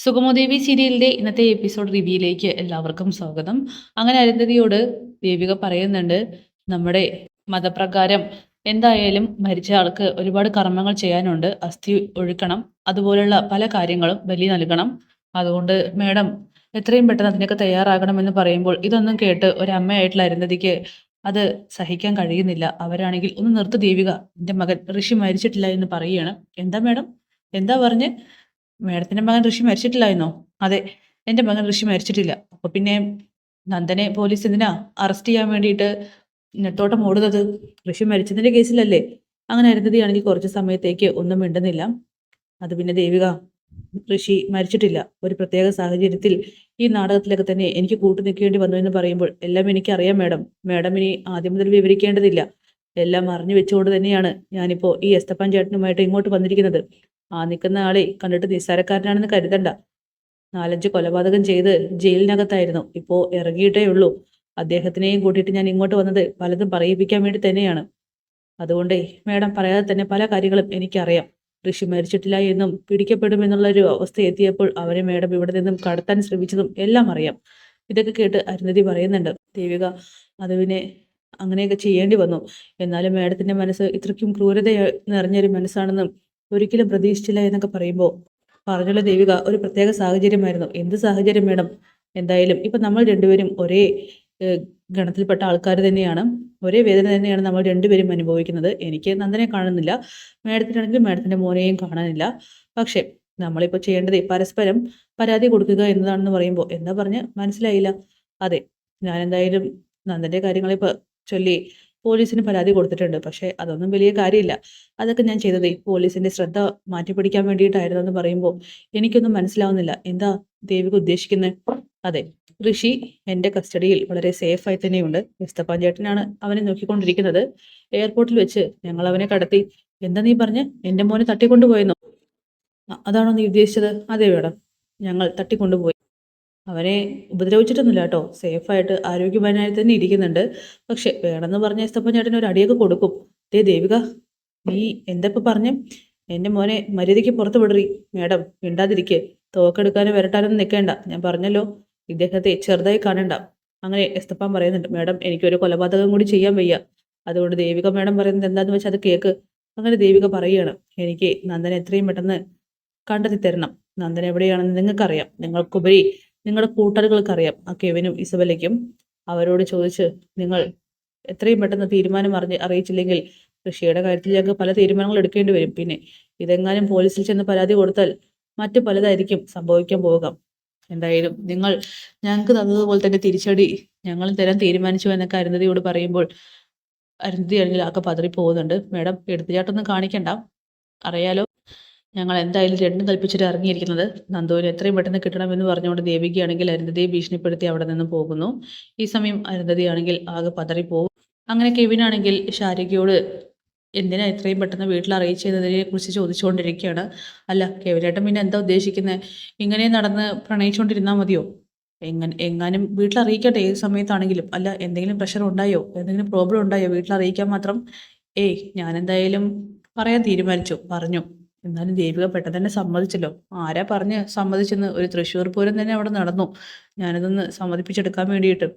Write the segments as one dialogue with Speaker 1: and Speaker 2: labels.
Speaker 1: സുഗമോദേവി സീരിയലിന്റെ ഇന്നത്തെ എപ്പിസോഡ് റിവ്യൂയിലേക്ക് എല്ലാവർക്കും സ്വാഗതം. അങ്ങനെ അരുന്ധതിയോട് ദേവിക പറയുന്നുണ്ട്, നമ്മുടെ മതപ്രകാരം എന്തായാലും മരിച്ച ആൾക്ക് ഒരുപാട് കർമ്മങ്ങൾ ചെയ്യാനുണ്ട്. അസ്ഥി ഒഴുക്കണം, അതുപോലുള്ള പല കാര്യങ്ങളും ബലി നൽകണം. അതുകൊണ്ട് മേഡം എത്രയും പെട്ടെന്ന് അതിനൊക്കെ തയ്യാറാകണമെന്ന് പറയുമ്പോൾ ഇതൊന്നും കേട്ട് ഒരമ്മയായിട്ടുള്ള അരുന്ധതിക്ക് അത് സഹിക്കാൻ കഴിയുന്നില്ല. അവരാണെങ്കിൽ ഒന്ന് നിർത്ത് ദേവിക, എൻ്റെ മകൻ ഋഷി മരിച്ചിട്ടില്ല എന്ന് പറയുകയാണ്. എന്താ മേഡം, എന്താ പറഞ്ഞ്? മേഡത്തിന്റെ മകൻ ഋഷി മരിച്ചിട്ടില്ലായിരുന്നോ? അതെ, എന്റെ മകൻ ഋഷി മരിച്ചിട്ടില്ല. അപ്പൊ പിന്നെ നന്ദനെ പോലീസ് എന്തിനാ അറസ്റ്റ് ചെയ്യാൻ വേണ്ടിയിട്ട് നെട്ടോട്ടം ഓടുന്നത്? ഋഷി മരിച്ചതിന്റെ കേസിലല്ലേ? അങ്ങനെ അരുന്ധതിയാണെങ്കിൽ കുറച്ച് സമയത്തേക്ക് ഒന്നും മിണ്ടുന്നില്ല. അത് പിന്നെ ദേവിക, ഋഷി മരിച്ചിട്ടില്ല. ഒരു പ്രത്യേക സാഹചര്യത്തിൽ ഈ നാടകത്തിലൊക്കെ തന്നെ എനിക്ക് കൂട്ടു നിൽക്കേണ്ടി വന്നു എന്ന് പറയുമ്പോൾ എല്ലാം എനിക്കറിയാം മേഡം. മേഡം ഇനി ആദ്യം മുതൽ വിവരിക്കേണ്ടതില്ല. എല്ലാം അറിഞ്ഞു വെച്ചുകൊണ്ട് തന്നെയാണ് ഞാനിപ്പോ ഈ എസ്തപ്പാൻ ചേട്ടനുമായിട്ട് ഇങ്ങോട്ട് വന്നിരിക്കുന്നത്. ആ നിൽക്കുന്ന ആളെ കണ്ടിട്ട് നിസ്സാരക്കാരനാണെന്ന് കരുതണ്ട. 4-5 കൊലപാതകം ചെയ്ത് ജയിലിനകത്തായിരുന്നു. ഇപ്പോ ഇറങ്ങിയിട്ടേ ഉള്ളൂ. അദ്ദേഹത്തിനെയും കൂട്ടിയിട്ട് ഞാൻ ഇങ്ങോട്ട് വന്നത് പലതും പറയിപ്പിക്കാൻ വേണ്ടി തന്നെയാണ്. അതുകൊണ്ടേ മേഡം പറയാതെ തന്നെ പല കാര്യങ്ങളും എനിക്കറിയാം. ഋഷി മരിച്ചിട്ടില്ല എന്നും പിടിക്കപ്പെടുമെന്നുള്ള ഒരു അവസ്ഥ എത്തിയപ്പോൾ അവരെ മേഡം ഇവിടെ നിന്നും കടത്താൻ ശ്രമിച്ചതും എല്ലാം അറിയാം. ഇതൊക്കെ കേട്ട് അരുന്ധതി പറയുന്നുണ്ട്. ദേവിക, അത് പിന്നെ അങ്ങനെയൊക്കെ ചെയ്യേണ്ടി വന്നു. എന്നാലും മേഡത്തിന്റെ മനസ്സ് ഇത്രയ്ക്കും ക്രൂരത നിറഞ്ഞൊരു മനസ്സാണെന്നും ഒരിക്കലും പ്രതീക്ഷിച്ചില്ല എന്നൊക്കെ പറയുമ്പോൾ പറഞ്ഞുള്ള ദേവിക, ഒരു പ്രത്യേക സാഹചര്യമായിരുന്നു. എന്ത് സാഹചര്യം മേഡം? എന്തായാലും ഇപ്പൊ നമ്മൾ രണ്ടുപേരും ഒരേ ഏഹ്, ഗണത്തിൽപ്പെട്ട ആൾക്കാർ തന്നെയാണ്. ഒരേ വേദന തന്നെയാണ് നമ്മൾ രണ്ടുപേരും അനുഭവിക്കുന്നത്. എനിക്ക് നന്ദനെ കാണുന്നില്ല, മേഡത്തിനാണെങ്കിലും മേഡത്തിന്റെ മോനെയും കാണാനില്ല. പക്ഷെ നമ്മളിപ്പോൾ ചെയ്യേണ്ടത് പരസ്പരം പരാതി കൊടുക്കുക എന്നതാണെന്ന് പറയുമ്പോൾ എന്താ പറഞ്ഞ് മനസ്സിലായില്ല? അതെ, ഞാൻ എന്തായാലും നന്ദന്റെ കാര്യങ്ങളെ ചൊല്ലി പോലീസിന് പരാതി കൊടുത്തിട്ടുണ്ട്. പക്ഷെ അതൊന്നും വലിയ കാര്യമില്ല. അതൊക്കെ ഞാൻ ചെയ്തതേ പോലീസിന്റെ ശ്രദ്ധ മാറ്റിപ്പിടിക്കാൻ വേണ്ടിയിട്ടായിരുന്നു എന്ന് പറയുമ്പോൾ എനിക്കൊന്നും മനസ്സിലാവുന്നില്ല. എന്താ ദേവിക ഉദ്ദേശിക്കുന്നത്? അതെ, ഋഷി എന്റെ കസ്റ്റഡിയിൽ വളരെ സേഫ് ആയി തന്നെയുണ്ട്. ക്രിസ്തപ്പാൻ ചേട്ടനാണ് അവനെ നോക്കിക്കൊണ്ടിരിക്കുന്നത്. എയർപോർട്ടിൽ വെച്ച് ഞങ്ങൾ അവനെ കടത്തി. എന്താ നീ പറഞ്ഞ്? എന്റെ മോനെ തട്ടിക്കൊണ്ടുപോയെന്നോ? അതാണോ നീ ഉദ്ദേശിച്ചത്? അതെ മേഡം, ഞങ്ങൾ തട്ടിക്കൊണ്ടുപോയി. അവനെ ഉപദ്രവിച്ചിട്ടൊന്നുമില്ല കേട്ടോ. സേഫായിട്ട് ആരോഗ്യവാനായി തന്നെ ഇരിക്കുന്നുണ്ട്. പക്ഷെ വേണമെന്ന് പറഞ്ഞ എസ്തപ്പൻ ചേട്ടൻ ഒരു അടിയൊക്കെ കൊടുക്കും. ദേ ദേവിക, നീ എന്താ ഇപ്പൊ പറഞ്ഞേ? എന്റെ മോനെ മര്യാദയ്ക്ക് പുറത്ത് വിടറി. മേഡം മിണ്ടാതിരിക്കെ. തോക്കെടുക്കാനും വരട്ടാനൊന്നും നിൽക്കേണ്ട. ഞാൻ പറഞ്ഞല്ലോ, ഇദ്ദേഹത്തെ ചെറുതായി കാണണ്ട. അങ്ങനെ എസ്തപ്പാൻ പറയുന്നുണ്ട്. മേഡം, എനിക്കൊരു കൊലപാതകം കൂടി ചെയ്യാൻ വയ്യ. അതുകൊണ്ട് ദേവിക മേഡം പറയുന്നത് എന്താന്ന് വെച്ചാൽ അത് കേക്ക്. അങ്ങനെ ദേവിക പറയുകയാണ്, എനിക്ക് നന്ദനെ എത്രയും പെട്ടെന്ന് കണ്ടെത്തി തരണം. നന്ദൻ എവിടെയാണെന്ന് നിങ്ങൾക്കറിയാം. നിങ്ങൾക്കുപരി നിങ്ങളുടെ കൂട്ടുകാർക്കറിയാം. ആ കെവിനും ഇസബലയ്ക്കും. അവരോട് ചോദിച്ച് നിങ്ങൾ എത്രയും പെട്ടെന്ന് തീരുമാനം അറിയിച്ചില്ലെങ്കിൽ ഋഷിയുടെ കാര്യത്തിൽ ഞങ്ങൾക്ക് പല തീരുമാനങ്ങൾ എടുക്കേണ്ടി വരും. പിന്നെ ഇതെങ്ങാനും പോലീസിൽ ചെന്ന് പരാതി കൊടുത്താൽ മറ്റു പലതായിരിക്കും സംഭവിക്കാൻ പോവുക. എന്തായാലും നിങ്ങൾ ഞങ്ങൾക്ക് തന്നതുപോലെ തന്നെ തിരിച്ചടി ഞങ്ങളും തരാൻ തീരുമാനിച്ചു എന്നൊക്കെ അരുന്ധതിയോട് പറയുമ്പോൾ അരുന്ധതി ആണെങ്കിൽ ആകെ പതറി പോകുന്നുണ്ട്. മേഡം, എടുത്തുചാട്ടൊന്നും കാണിക്കണ്ട. അറിയാലോ, ഞങ്ങൾ എന്തായാലും രണ്ടും കൽപ്പിച്ചിട്ട് ഇറങ്ങിയിരിക്കുന്നത്. നന്ദുവിന് എത്രയും പെട്ടെന്ന് കിട്ടണമെന്ന് പറഞ്ഞുകൊണ്ട് ദേവികയാണെങ്കിൽ അരുന്ധതിയെ ഭീഷണിപ്പെടുത്തി അവിടെ നിന്ന് പോകുന്നു. ഈ സമയം അരുന്ധതിയാണെങ്കിൽ ആകെ പതറിപ്പോവും. അങ്ങനെ കെവിനാണെങ്കിൽ ശാരികയോട് എന്തിനാ എത്രയും പെട്ടെന്ന് വീട്ടിൽ അറിയിച്ചതിനെ കുറിച്ച് ചോദിച്ചുകൊണ്ടിരിക്കുകയാണ്. അല്ല കെവിനേട്ടൻ പിന്നെ എന്താ ഉദ്ദേശിക്കുന്നത്? ഇങ്ങനെ നടന്ന് പ്രണയിച്ചുകൊണ്ടിരുന്നാൽ മതിയോ? എങ്ങാനും വീട്ടിൽ അറിയിക്കട്ടെ, ഏത് സമയത്താണെങ്കിലും. അല്ല, എന്തെങ്കിലും പ്രഷർ ഉണ്ടായോ? എന്തെങ്കിലും പ്രോബ്ലം ഉണ്ടായോ വീട്ടിൽ അറിയിക്കാൻ മാത്രം? ഏയ്, ഞാൻ എന്തായാലും പറയാൻ തീരുമാനിച്ചു, പറഞ്ഞു. എന്നാലും ദേവിക പെട്ടെന്ന് തന്നെ സമ്മതിച്ചല്ലോ. ആരാ പറഞ്ഞ് സമ്മതിച്ചെന്ന്? ഒരു തൃശ്ശൂർ പൂരം തന്നെ അവിടെ നടന്നു. ഞാനതൊന്ന് സമ്മതിപ്പിച്ചെടുക്കാൻ വേണ്ടിയിട്ട്.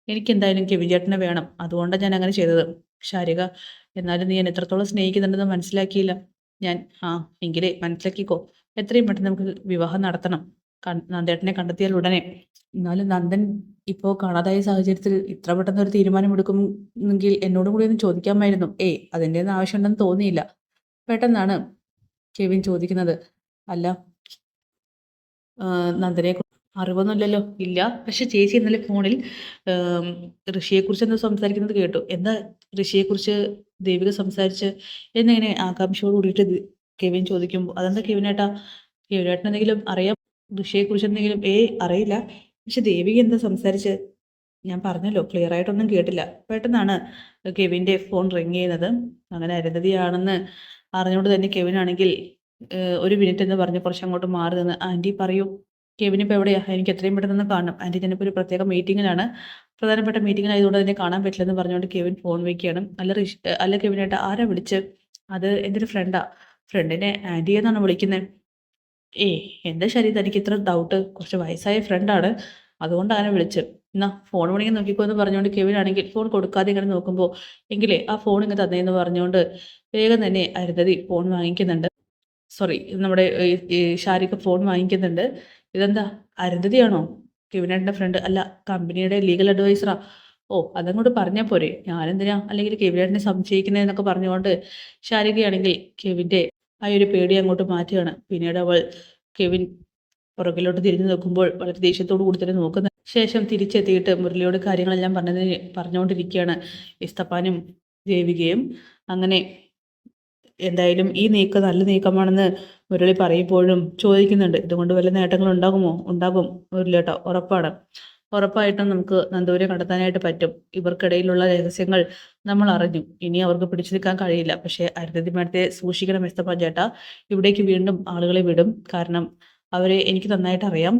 Speaker 1: എനിക്കെന്തായാലും കെവിൻ ചേട്ടനെ വേണം. അതുകൊണ്ടാണ് ഞാൻ അങ്ങനെ ചെയ്തത്. ശാരിക, എന്നാലും നീ എന്നെ എത്രത്തോളം സ്നേഹിക്കുന്നുണ്ടെന്ന് മനസ്സിലാക്കിയില്ല ഞാൻ. ആ, എങ്കിലേ മനസ്സിലാക്കിക്കോ. എത്രയും പെട്ടെന്ന് നമുക്ക് വിവാഹം നടത്തണം. നന്ദേട്ടനെ കണ്ടെത്തിയാൽ ഉടനെ. എന്നാലും നന്ദൻ ഇപ്പോൾ കാണാതായ സാഹചര്യത്തിൽ ഇത്ര പെട്ടെന്ന് ഒരു തീരുമാനം എടുക്കുമെങ്കിൽ എന്നോടും കൂടി ഒന്ന് ചോദിക്കാമായിരുന്നു. ഏയ്, അതിൻ്റെ ഒന്നും ആവശ്യമുണ്ടെന്ന് തോന്നിയില്ല. പെട്ടെന്നാണ് കെവിൻ ചോദിക്കുന്നത്. അല്ല, നന്ദനെ അറിവൊന്നുമില്ലല്ലോ? ഇല്ല. പക്ഷെ ചേച്ചി ഇന്നലെ ഫോണിൽ ഋഷിയെക്കുറിച്ച് എന്തോ സംസാരിക്കുന്നത് കേട്ടു. എന്താ ഋഷിയെക്കുറിച്ച് ദേവിക സംസാരിച്ച് എന്നിങ്ങനെ ആകാംക്ഷയോട് കൂടിയിട്ട് കെവിൻ ചോദിക്കുമ്പോൾ അതെന്താ കെവിനേട്ടാ? കെവിനേട്ടന് എന്തെങ്കിലും അറിയാം ഋഷിയെക്കുറിച്ച് എന്തെങ്കിലും? അറിയില്ല. പക്ഷെ ദേവിക എന്താ സംസാരിച്ച്? ഞാൻ പറഞ്ഞല്ലോ, ക്ലിയർ ആയിട്ടൊന്നും കേട്ടില്ല. പെട്ടെന്നാണ് കെവിൻ്റെ ഫോൺ റിങ് ചെയ്യുന്നത്. അങ്ങനെ അരുന്ധതിയാണെന്ന് അറിഞ്ഞുകൊണ്ട് തന്നെ കെവിനാണെങ്കിൽ ഒരു മിനിറ്റ് എന്ന് പറഞ്ഞ് കുറച്ചങ്ങോട്ട് മാറി നിന്ന്, ആൻറ്റി പറയൂ, കെവിൻ ഇപ്പോൾ എവിടെയാ? എനിക്ക് എത്രയും പെട്ടെന്ന് കാണണം ആൻറ്റി. ഞാനിപ്പോൾ ഒരു പ്രത്യേക മീറ്റിങ്ങിലാണ്. പ്രധാനപ്പെട്ട മീറ്റിങ്ങിലായതുകൊണ്ട് തന്നെ കാണാൻ പറ്റില്ലെന്ന് പറഞ്ഞുകൊണ്ട് കെവിൻ ഫോൺ വയ്ക്കുകയാണ്. അല്ല കെവിനേട്ടാ, ആരാ വിളിച്ച്? അത് എൻ്റെ ഒരു ഫ്രണ്ടാ. ഫ്രണ്ടിനെ ആൻറ്റി എന്നാണ് വിളിക്കുന്നത്. ഏയ് എന്താ ശരി തനിക്ക് ഇത്ര ഡൗട്ട്? കുറച്ച് വയസ്സായ ഫ്രണ്ടാണ്. അതുകൊണ്ടാ അങ്ങനെ വിളിച്ചത്. എന്നാ ഫോൺ വേണമെങ്കിൽ നോക്കിക്കോ എന്ന് പറഞ്ഞുകൊണ്ട് കെവിൻ ആണെങ്കിൽ ഫോൺ കൊടുക്കാതെ ഇങ്ങനെ നോക്കുമ്പോൾ എങ്കിലേ ആ ഫോൺ ഇങ്ങ് തന്നേന്ന് പറഞ്ഞുകൊണ്ട് വേഗം തന്നെ അരുന്ധതി ഫോൺ വാങ്ങിക്കുന്നുണ്ട്. സോറി, നമ്മുടെ ഈ ഷാരിക ഫോൺ വാങ്ങിക്കുന്നുണ്ട്. ഇതെന്താ അരുന്ധതിയാണോ? കെവിനേട്ടൻ്റെ ഫ്രണ്ട് അല്ല, കമ്പനിയുടെ ലീഗൽ അഡ്വൈസറാ. ഓ അതങ്ങോട്ട് പറഞ്ഞാൽ പോരെ, ഞാനെന്തിനാ അല്ലെങ്കിൽ കെവിനേട്ടനെ സംശയിക്കുന്നതെന്നൊക്കെ പറഞ്ഞുകൊണ്ട് ഷാരികയാണെങ്കിൽ കെവിൻ്റെ ആ ഒരു പേടി അങ്ങോട്ട് മാറ്റുകയാണ്. പിന്നീട് അവൾ കെവിൻ പുറകിലോട്ട് തിരിഞ്ഞു നോക്കുമ്പോൾ വളരെ ദേഷ്യത്തോടു കൂടി തന്നെ നോക്കുന്ന ശേഷം തിരിച്ചെത്തിയിട്ട് മുരളിയോട് കാര്യങ്ങളെല്ലാം പറഞ്ഞുകൊണ്ടിരിക്കുകയാണ് ഇസ്തപ്പാനും ദേവികയും. അങ്ങനെ എന്തായാലും ഈ നീക്കം നല്ല നീക്കമാണെന്ന് മുരളി പറയുമ്പോഴും ചോദിക്കുന്നുണ്ട്, ഇതുകൊണ്ട് വല്ല നേട്ടങ്ങൾ ഉണ്ടാകുമോ? ഉണ്ടാകും മുരളിയേട്ടാ, ഉറപ്പാണ്. ഉറപ്പായിട്ടും നമുക്ക് നന്ദൂരെ കണ്ടെത്താനായിട്ട് പറ്റും. ഇവർക്കിടയിലുള്ള രഹസ്യങ്ങൾ നമ്മൾ അറിഞ്ഞു. ഇനി അവർക്ക് പിടിച്ചു നിൽക്കാൻ കഴിയില്ല. പക്ഷേ അരുന്ധതി മേഡത്തെ സൂക്ഷിക്കണം എസ്തപ്പാൻ ചേട്ടാ. ഇവിടേക്ക് വീണ്ടും ആളുകളെ വിടും. കാരണം അവരെ എനിക്ക് നന്നായിട്ട് അറിയാം.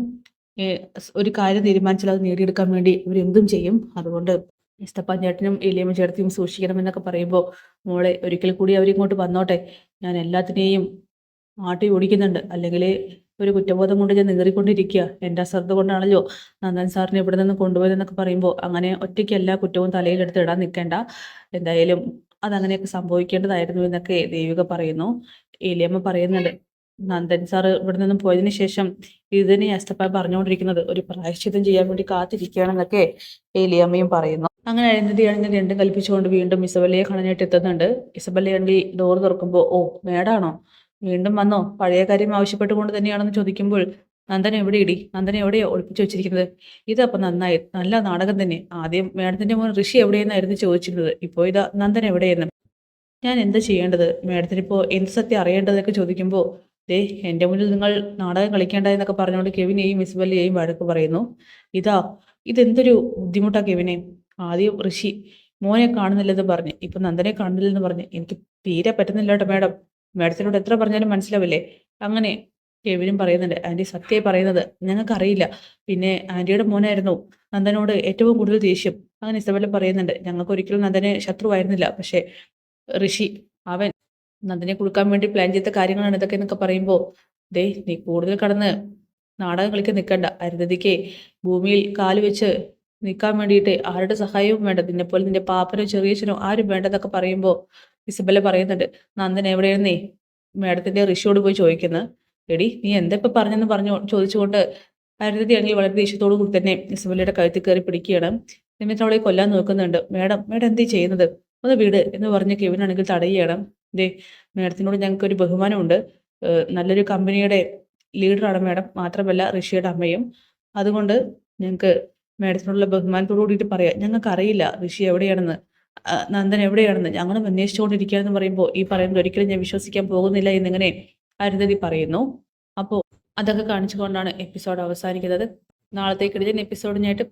Speaker 1: ഒരു കാര്യം തീരുമാനിച്ചാൽ അത് നേടിയെടുക്കാൻ വേണ്ടി ഇവരെന്തും ചെയ്യും. അതുകൊണ്ട് എസ്തപ്പാൻ ചേട്ടനും എലിയമ്മ ചേട്ടത്തിയും സൂക്ഷിക്കണമെന്നൊക്കെ പറയുമ്പോൾ, മോളെ ഒരിക്കൽ കൂടി അവരിങ്ങോട്ട് വന്നോട്ടെ. ഞാൻ എല്ലാത്തിനെയും ആട്ടി ഓടിക്കുന്നുണ്ട്. അല്ലെങ്കിൽ ഒരു കുറ്റബോധം കൊണ്ട് ഞാൻ നീറിക്കൊണ്ടിരിക്കുക. എൻ്റെ അശ്രദ്ധ കൊണ്ടാണല്ലോ നന്ദൻ സാറിനെ ഇവിടെ നിന്ന് കൊണ്ടുപോയതെന്നൊക്കെ പറയുമ്പോൾ, അങ്ങനെ ഒറ്റയ്ക്ക് എല്ലാ കുറ്റവും തലയിലെടുത്ത് ഇടാൻ നിൽക്കേണ്ട. എന്തായാലും അതങ്ങനെയൊക്കെ സംഭവിക്കേണ്ടതായിരുന്നു എന്നൊക്കെ ദേവിക പറയുന്നു. ഏലിയമ്മ പറയുന്നുണ്ട്, നന്ദൻ സാറ് ഇവിടെ നിന്നും പോയതിന് ശേഷം ഇത് തന്നെ എസ്തപ്പാൻ പറഞ്ഞുകൊണ്ടിരിക്കുന്നത്, ഒരു പ്രായശ്ചിത്തം ചെയ്യാൻ വേണ്ടി കാത്തിരിക്കുകയാണെന്നൊക്കെ ഏലിയമ്മയും പറയുന്നു. അങ്ങനെ അരുന്ധതിയാണെങ്കിൽ രണ്ടും കൽപ്പിച്ചുകൊണ്ട് വീണ്ടും ഇസബല്ലയെ കാണാനായിട്ട് എത്തുന്നുണ്ട്. ഇസബല്ലയാണെങ്കിൽ ഡോർ തുറക്കുമ്പോൾ, ഓ മേഡാണോ വീണ്ടും വന്നോ? പഴയ കാര്യം ആവശ്യപ്പെട്ടുകൊണ്ട് തന്നെയാണെന്ന് ചോദിക്കുമ്പോൾ, നന്ദൻ എവിടെയിടി? നന്ദൻ എവിടെയോ ഒളിപ്പിച്ചു വെച്ചിരിക്കുന്നത്? ഇതപ്പം നന്നായി, നല്ല നാടകം തന്നെ. ആദ്യം മേഡത്തിന്റെ മോൻ ഋഷി എവിടെയെന്നായിരുന്നു ചോദിച്ചിരുന്നത്, ഇപ്പോൾ ഇതാ നന്ദൻ എവിടെയെന്ന്. ഞാൻ എന്താ ചെയ്യേണ്ടത്? മേഡത്തിനിപ്പോൾ എന്ത് സത്യം അറിയേണ്ടതൊക്കെ ചോദിക്കുമ്പോൾ, ദേ എൻ്റെ മുന്നിൽ നിങ്ങൾ നാടകം കളിക്കേണ്ട എന്നൊക്കെ പറഞ്ഞുകൊണ്ട് കെവിനെയും ഇസബല്ലയെയും വഴക്ക് പറയുന്നു. ഇതാ ഇതെന്തൊരു ബുദ്ധിമുട്ടാ കെവിനെ. ആദ്യം ഋഷി മോനെ കാണുന്നില്ലെന്ന് പറഞ്ഞ്, ഇപ്പൊ നന്ദനെ കാണുന്നില്ലെന്ന് പറഞ്ഞ്, എനിക്ക് തീരെ പറ്റുന്നില്ല കേട്ടോ മേഡം. മേഡത്തിനോട് എത്ര പറഞ്ഞാലും മനസ്സിലാവില്ലേ? അങ്ങനെ കെവിനും പറയുന്നുണ്ട്, ആൻറ്റി സത്യമായി പറയുന്നത് ഞങ്ങൾക്കറിയില്ല. പിന്നെ ആൻറ്റിയുടെ മോനായിരുന്നു നന്ദനോട് ഏറ്റവും കൂടുതൽ ദേഷ്യം. അങ്ങനെ ഇസബല്ല പറയുന്നുണ്ട്, ഞങ്ങൾക്ക് ഒരിക്കലും നന്ദന് ശത്രുവായിരുന്നില്ല. പക്ഷേ ഋഷി അവൻ നന്ദനെ കൊടുക്കാൻ വേണ്ടി പ്ലാൻ ചെയ്ത കാര്യങ്ങളാണ് ഇതൊക്കെ എന്നൊക്കെ പറയുമ്പോൾ, ദേ നീ കൂടുതൽ കടന്ന് നാടകം കളിക്കാൻ നിൽക്കണ്ട. അരുന്ധതിക്ക് ഭൂമിയിൽ കാല് വെച്ച് നിൽക്കാൻ വേണ്ടിയിട്ട് ആരുടെ സഹായവും വേണ്ട. നിന്നെപ്പോലെ നിന്റെ പാപ്പനോ ചെറിയച്ഛനോ ആരും വേണ്ടെന്നൊക്കെ പറയുമ്പോൾ ഇസബല്ല പറയുന്നുണ്ട്, നന്ദൻ എവിടെയായിരുന്നേ മേഡത്തിന്റെ ഋഷിയോട് പോയി ചോദിക്കുന്നത്. എടി നീ എന്താ ഇപ്പൊ പറഞ്ഞെന്ന് ചോദിച്ചുകൊണ്ട് അരുന്ധതി ആണെങ്കിൽ വളരെ ദേഷ്യത്തോടു കൂടി തന്നെ ഇസബല്ലയുടെ കഴുത്തിൽ കയറി പിടിക്കുകയാണ്. എന്നിട്ട് അവളെ കൊല്ലാൻ നോക്കുന്നുണ്ട്. മേഡം മേഡം എന്തേ ചെയ്യുന്നത്? ഒന്ന് വീട് എന്ന് പറഞ്ഞ് കെവിനാണെങ്കിൽ തടയുകയാണ്. ദേ മേഡത്തിനോട് ഞങ്ങൾക്ക് ഒരു ബഹുമാനമുണ്ട്. നല്ലൊരു കമ്പനിയുടെ ലീഡറാണ് മേഡം. മാത്രമല്ല ഋഷിയുടെ അമ്മയും. അതുകൊണ്ട് ഞങ്ങൾക്ക് മേഡത്തിനോടുള്ള ബഹുമാനത്തോടു കൂടിയിട്ട് പറയാം, ഞങ്ങൾക്ക് അറിയില്ല ഋഷി എവിടെയാണെന്ന്, നന്ദൻ എവിടെയാണെന്ന്. ഞങ്ങളും അന്വേഷിച്ചുകൊണ്ടിരിക്കുകയാണെന്ന് പറയുമ്പോൾ, ഈ പറയുന്നത് ഒരിക്കലും ഞാൻ വിശ്വസിക്കാൻ പോകുന്നില്ല എന്നിങ്ങനെ അരുന്ധതി പറയുന്നു. അപ്പോൾ അതൊക്കെ കാണിച്ചുകൊണ്ടാണ് എപ്പിസോഡ് അവസാനിക്കുന്നത്. നാളത്തേക്ക് എപ്പിസോഡിനായിട്ട്